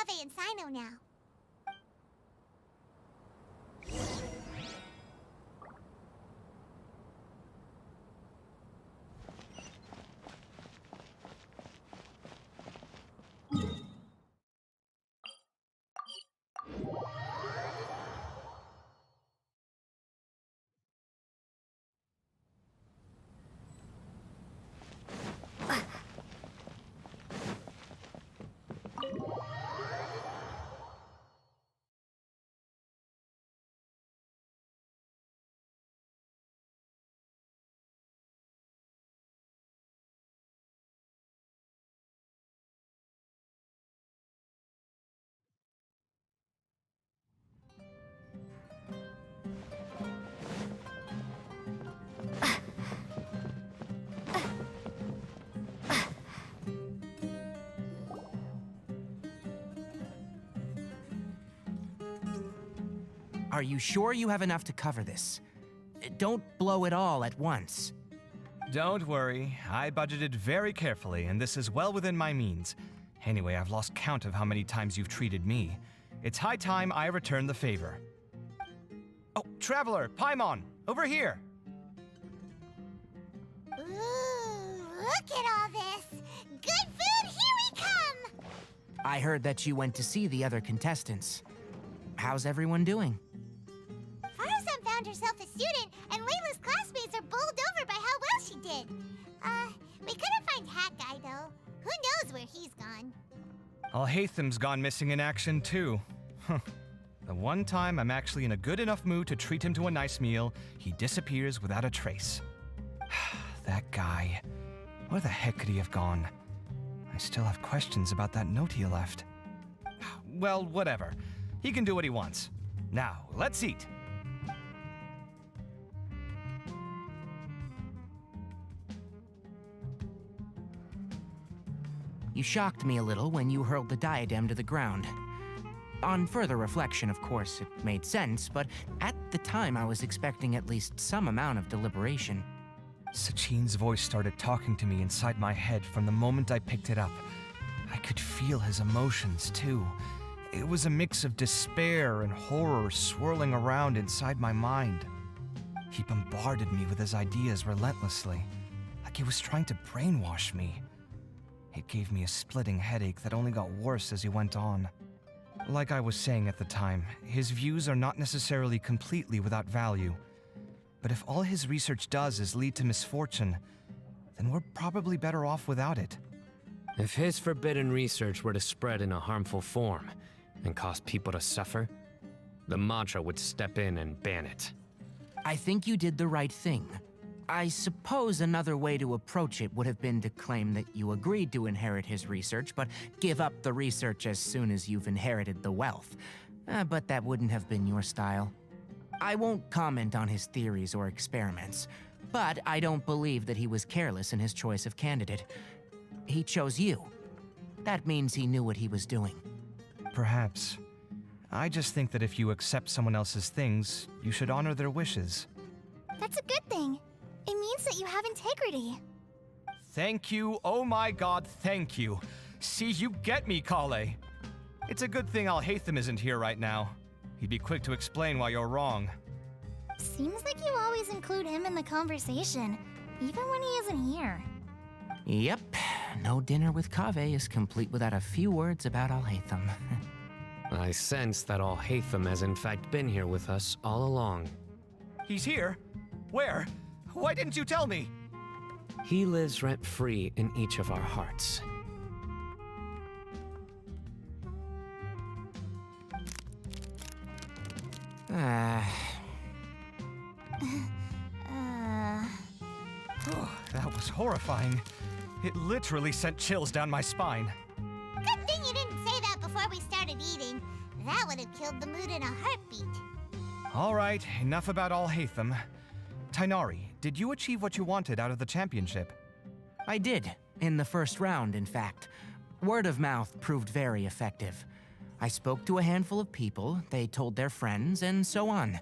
Kaveh and Sino now. Are you sure you have enough to cover this? Don't blow it all at once. Don't worry, I budgeted very carefully, and this is well within my means. Anyway, I've lost count of how many times you've treated me. It's high time I return the favor. Oh, Traveler, Paimon, over here! Ooh, look at all this! Good food, here we come! I heard that you went to see the other contestants. How's everyone doing? Farazan found herself a student, and Layla's classmates are bowled over by how well she did. We couldn't find Hat Guy, though. Who knows where he's gone? Alhaitham's gone missing in action, too. Huh. The one time I'm actually in a good enough mood to treat him to a nice meal, he disappears without a trace. That guy. Where the heck could he have gone? I still have questions about that note he left. Well, whatever. He can do what he wants. Now, let's eat. You shocked me a little when you hurled the diadem to the ground. On further reflection, of course, it made sense, but at the time I was expecting at least some amount of deliberation. Sachin's voice started talking to me inside my head from the moment I picked it up. I could feel his emotions, too. It was a mix of despair and horror swirling around inside my mind. He bombarded me with his ideas relentlessly, like he was trying to brainwash me. It gave me a splitting headache that only got worse as he went on. Like I was saying at the time, his views are not necessarily completely without value. But if all his research does is lead to misfortune, then we're probably better off without it. If his forbidden research were to spread in a harmful form and cause people to suffer, the Mantra would step in and ban it. I think you did the right thing. I suppose another way to approach it would have been to claim that you agreed to inherit his research, but give up the research as soon as you've inherited the wealth. But that wouldn't have been your style. I won't comment on his theories or experiments, but I don't believe that he was careless in his choice of candidate. He chose you. That means he knew what he was doing. Perhaps. I just think that if you accept someone else's things, you should honor their wishes. That's a good thing. It means that you have integrity. Thank you, oh my god, thank you. See, you get me, Kale. It's a good thing Alhaitham isn't here right now. He'd be quick to explain why you're wrong. Seems like you always include him in the conversation, even when he isn't here. Yep, no dinner with Kaveh is complete without a few words about Alhaitham. I sense that Alhaitham has in fact been here with us all along. He's here? Where? Why didn't you tell me? He lives rent-free in each of our hearts. That was horrifying. It literally sent chills down my spine. Good thing you didn't say that before we started eating. That would have killed the mood in a heartbeat. All right, enough about Alhaitham. Tainari, did you achieve what you wanted out of the championship? I did, in the first round, in fact. Word of mouth proved very effective. I spoke to a handful of people, they told their friends, and so on.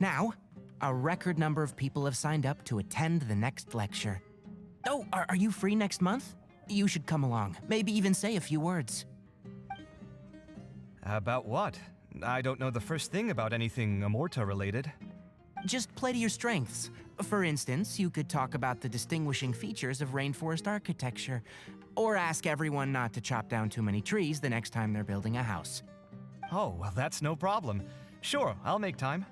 Now, a record number of people have signed up to attend the next lecture. Oh, are you free next month? You should come along, maybe even say a few words. About what? I don't know the first thing about anything Amorta related. Just play to your strengths. For instance, you could talk about the distinguishing features of rainforest architecture, or ask everyone not to chop down too many trees the next time they're building a house. Oh, well, that's no problem. Sure, I'll make time.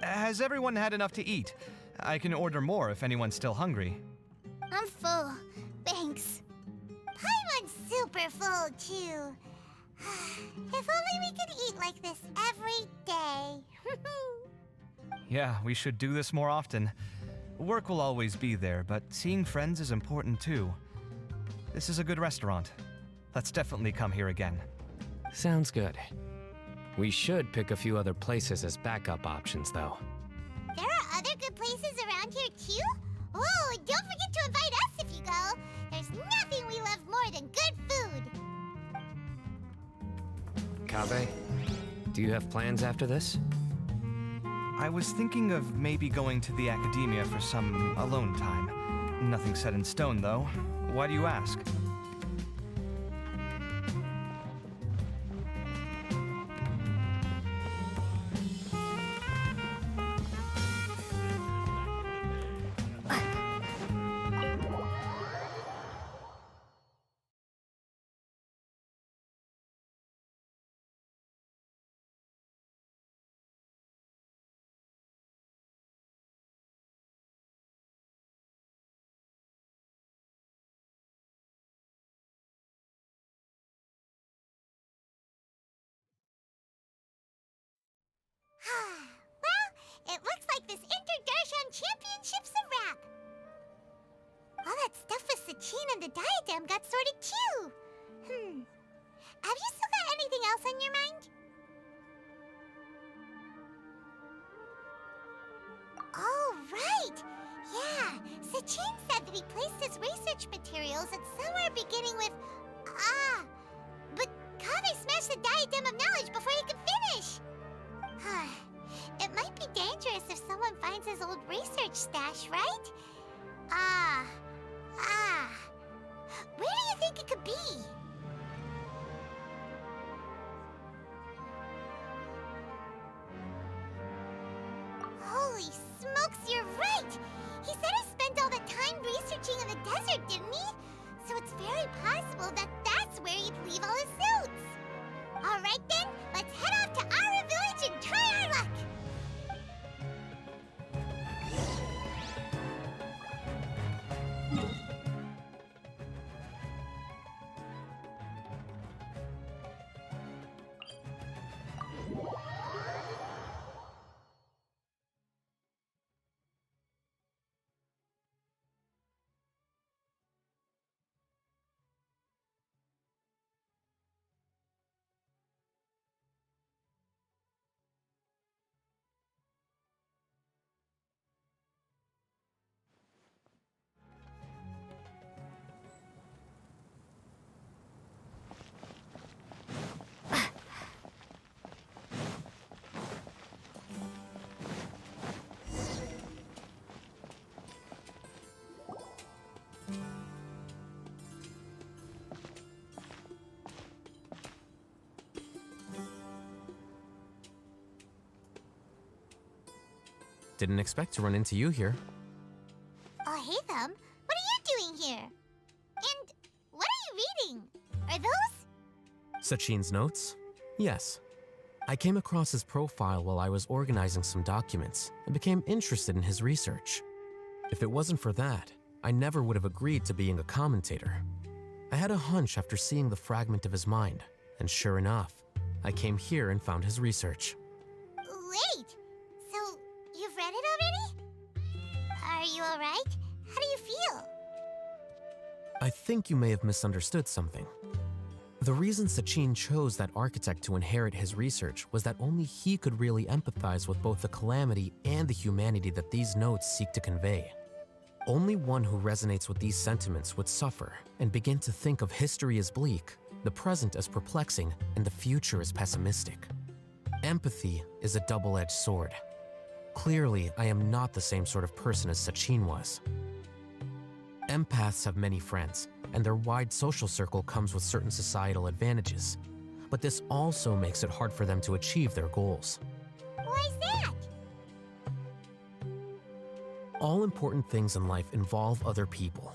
Has everyone had enough to eat? I can order more if anyone's still hungry. I'm full. Thanks. Paimon's super full, too. If only we could eat like this every day. Yeah, we should do this more often. Work will always be there, but seeing friends is important too. This is a good restaurant. Let's definitely come here again. Sounds good. We should pick a few other places as backup options, though. There are other good places around here, too? Oh, don't forget to invite us if you go. There's nothing we love more than good food. Kaveh, do you have plans after this? I was thinking of maybe going to the academia for some alone time. Nothing set in stone, though. Why do you ask? Well, it looks like this Inter-Darshan Championship's a wrap. All that stuff with Sachin and the diadem got sorted too. Have you still got anything else on your mind? Oh, right. Yeah, Sachin said that he placed his research materials at somewhere beginning with but Kaveh smashed the diadem of knowledge before he could finish. It might be dangerous if someone finds his old research stash, right? Where do you think it could be? Holy smokes, you're right! He said he spent all the time researching in the desert, didn't he? So it's very possible that that's where he'd leave all his notes. All right then, let's head off to Ara Village and try our luck! Didn't expect to run into you here. Oh, hey, Thumb. What are you doing here? And what are you reading? Are those? Sachin's notes? Yes. I came across his profile while I was organizing some documents and became interested in his research. If it wasn't for that, I never would have agreed to being a commentator. I had a hunch after seeing the fragment of his mind, and sure enough, I came here and found his research. Wait! So, you've read it already? Are you alright? How do you feel? I think you may have misunderstood something. The reason Sachin chose that architect to inherit his research was that only he could really empathize with both the calamity and the humanity that these notes seek to convey. Only one who resonates with these sentiments would suffer and begin to think of history as bleak, the present as perplexing, and the future as pessimistic. Empathy is a double-edged sword. Clearly, I am not the same sort of person as Sachin was. Empaths have many friends, and their wide social circle comes with certain societal advantages. but this also makes it hard for them to achieve their goals. Why's that? All important things in life involve other people.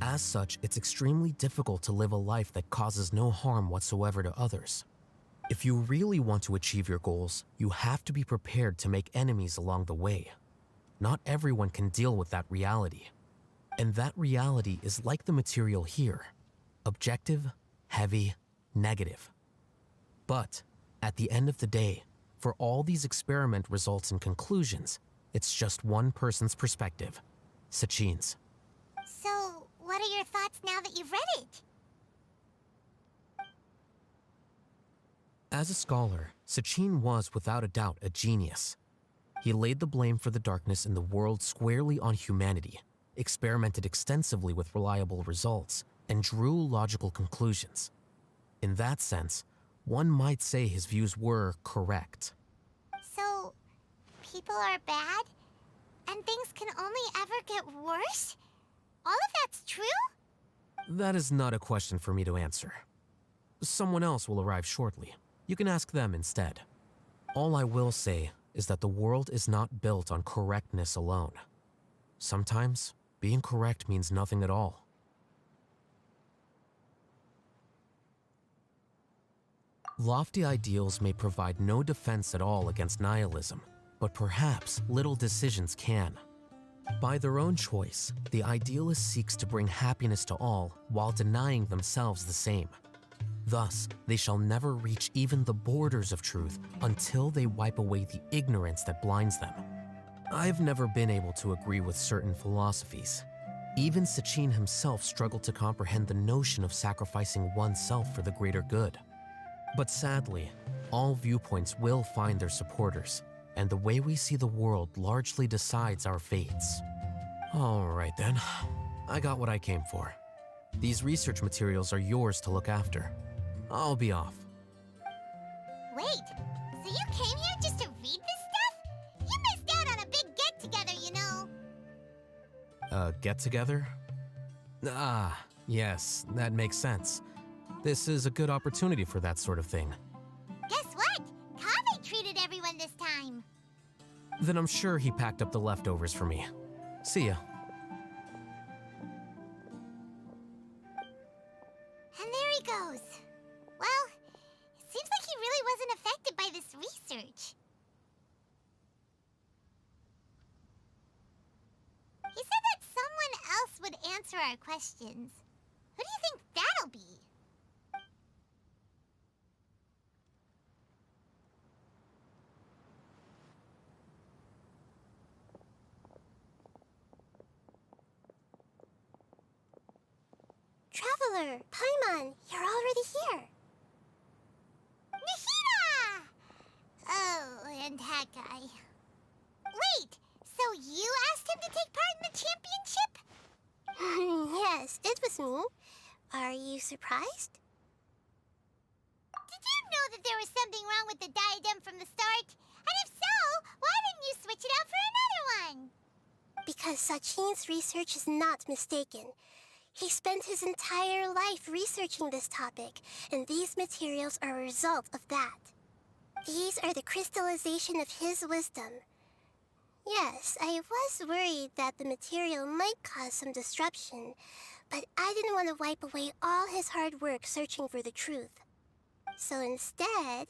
As such, it's extremely difficult to live a life that causes no harm whatsoever to others. If you really want to achieve your goals, you have to be prepared to make enemies along the way. Not everyone can deal with that reality. And that reality is like the material here: objective, heavy, negative. But at the end of the day, for all these experiment results and conclusions, it's just one person's perspective, Sachin's. So, what are your thoughts now that you've read it? As a scholar, Sachin was without a doubt a genius. He laid the blame for the darkness in the world squarely on humanity, experimented extensively with reliable results, and drew logical conclusions. In that sense, one might say his views were correct. So, people are bad? And things can only ever get worse? All of that's true? That is not a question for me to answer. Someone else will arrive shortly. You can ask them instead. All I will say is that the world is not built on correctness alone. Sometimes, being correct means nothing at all. Lofty ideals may provide no defense at all against nihilism, but perhaps little decisions can. By their own choice, the idealist seeks to bring happiness to all while denying themselves the same. Thus, they shall never reach even the borders of truth until they wipe away the ignorance that blinds them. I've never been able to agree with certain philosophies. Even Sachin himself struggled to comprehend the notion of sacrificing oneself for the greater good. But sadly, all viewpoints will find their supporters, and the way we see the world largely decides our fates. All right then, I got what I came for. These research materials are yours to look after. I'll be off. Wait, so you came here just to read this stuff? You missed out on a big get-together, you know. Get-together? Ah, yes, that makes sense. This is a good opportunity for that sort of thing. Guess what? Kaveh treated everyone this time. Then I'm sure he packed up the leftovers for me. See ya. And there he goes. Well, it seems like he really wasn't affected by this research. He said that someone else would answer our questions. Who do you think that'll be? Traveler, Paimon, you're already here. Nahida! Oh, and that guy. Wait, so you asked him to take part in the championship? Yes, it was me. Are you surprised? Did you know that there was something wrong with the diadem from the start? And if so, why didn't you switch it out for another one? Because Sachin's research is not mistaken. He spent his entire life researching this topic, and these materials are a result of that. These are the crystallization of his wisdom. Yes, I was worried that the material might cause some disruption, but I didn't want to wipe away all his hard work searching for the truth. So instead,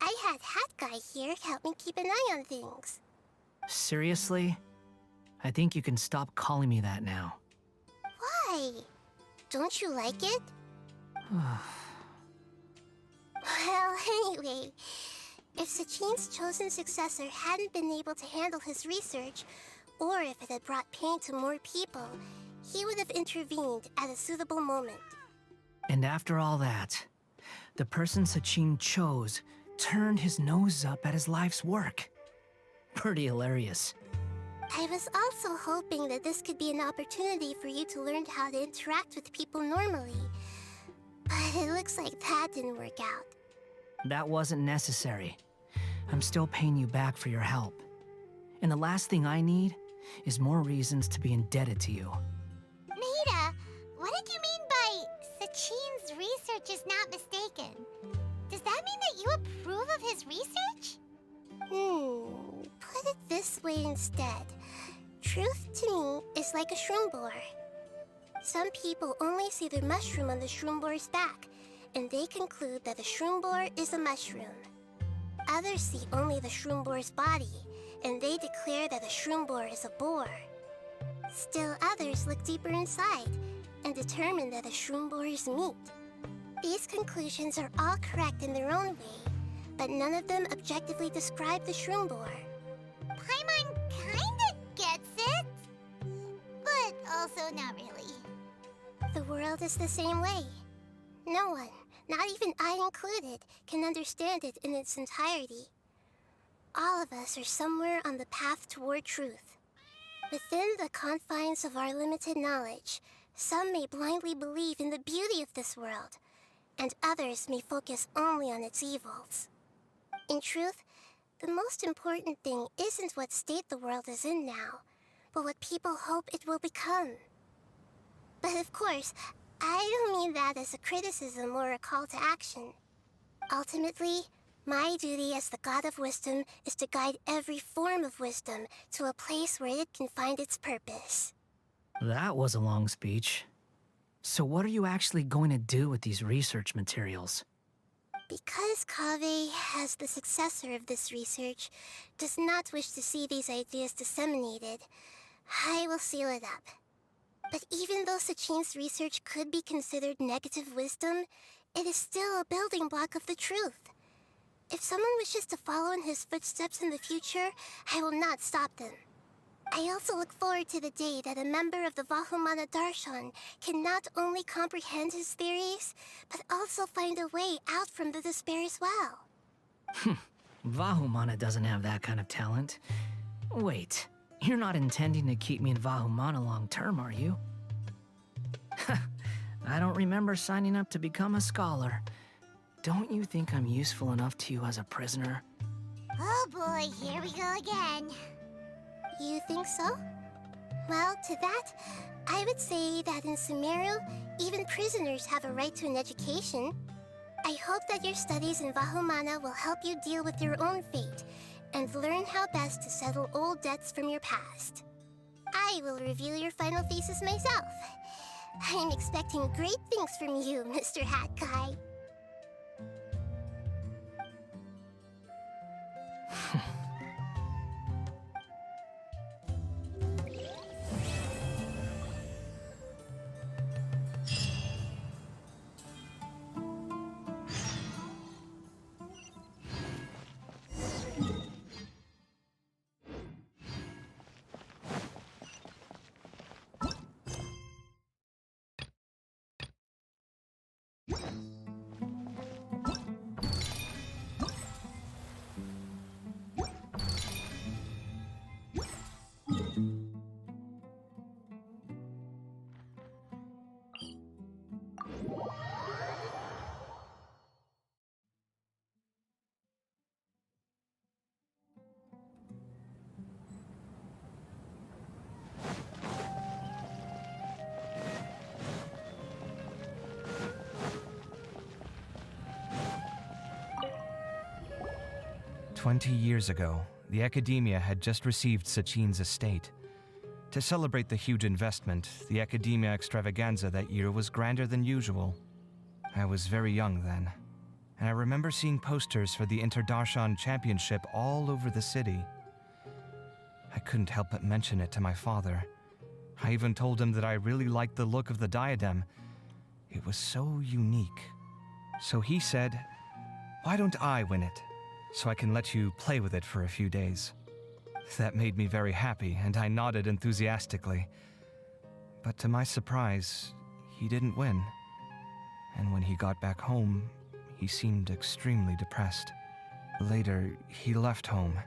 I had Hat Guy here help me keep an eye on things. Seriously? I think you can stop calling me that now. Why? Don't you like it? Well, anyway, if Sachin's chosen successor hadn't been able to handle his research, or if it had brought pain to more people, he would have intervened at a suitable moment. And after all that, the person Sachin chose turned his nose up at his life's work. Pretty hilarious. I was also hoping that this could be an opportunity for you to learn how to interact with people normally. But it looks like that didn't work out. That wasn't necessary. I'm still paying you back for your help. And the last thing I need is more reasons to be indebted to you. Nahida, what did you mean by Sachin's research is not mistaken? Does that research? Put it this way instead. Truth to me is like a shroom boar. Some people only see the mushroom on the shroom boar's back, and they conclude that the shroom boar is a mushroom. Others see only the shroom boar's body, and they declare that the shroom boar is a boar. Still others look deeper inside and determine that the shroom boar is meat. These conclusions are all correct in their own way, but none of them objectively describe the shroom boar. Paimon kinda gets it, but also not really. The world is the same way. No one, not even I included, can understand it in its entirety. All of us are somewhere on the path toward truth. Within the confines of our limited knowledge, some may blindly believe in the beauty of this world, and others may focus only on its evils. In truth, the most important thing isn't what state the world is in now, but what people hope it will become. But of course, I don't mean that as a criticism or a call to action. Ultimately, my duty as the God of Wisdom is to guide every form of wisdom to a place where it can find its purpose. That was a long speech. So what are you actually going to do with these research materials? Because Kaveh, as the successor of this research, does not wish to see these ideas disseminated, I will seal it up. But even though Sachin's research could be considered negative wisdom, it is still a building block of the truth. If someone wishes to follow in his footsteps in the future, I will not stop them. I also look forward to the day that a member of the Vahumana Darshan can not only comprehend his theories, but also find a way out from the despair as well. Vahumana doesn't have that kind of talent. Wait, you're not intending to keep me in Vahumana long term, are you? I don't remember signing up to become a scholar. Don't you think I'm useful enough to you as a prisoner? Oh boy, here we go again. You think so? Well, to that, I would say that in Sumeru, even prisoners have a right to an education. I hope that your studies in Vahumana will help you deal with your own fate and learn how best to settle old debts from your past. I will review your final thesis myself. I'm expecting great things from you, Mr. Hat Guy. "20 years ago, the Academia had just received Sachin's estate. To celebrate the huge investment, the Academia extravaganza that year was grander than usual. I was very young then, and I remember seeing posters for the Interdarshan Championship all over the city. I couldn't help but mention it to my father. I even told him that I really liked the look of the diadem. It was so unique. So he said, "Why don't I win it, so I can let you play with it for a few days?" That made me very happy, and I nodded enthusiastically. But to my surprise, he didn't win. And when he got back home, he seemed extremely depressed. Later, he left home,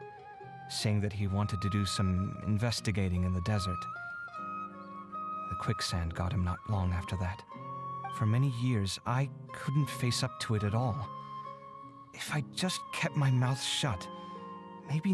saying that he wanted to do some investigating in the desert. The quicksand got him not long after that. For many years, I couldn't face up to it at all. If I just kept my mouth shut, maybe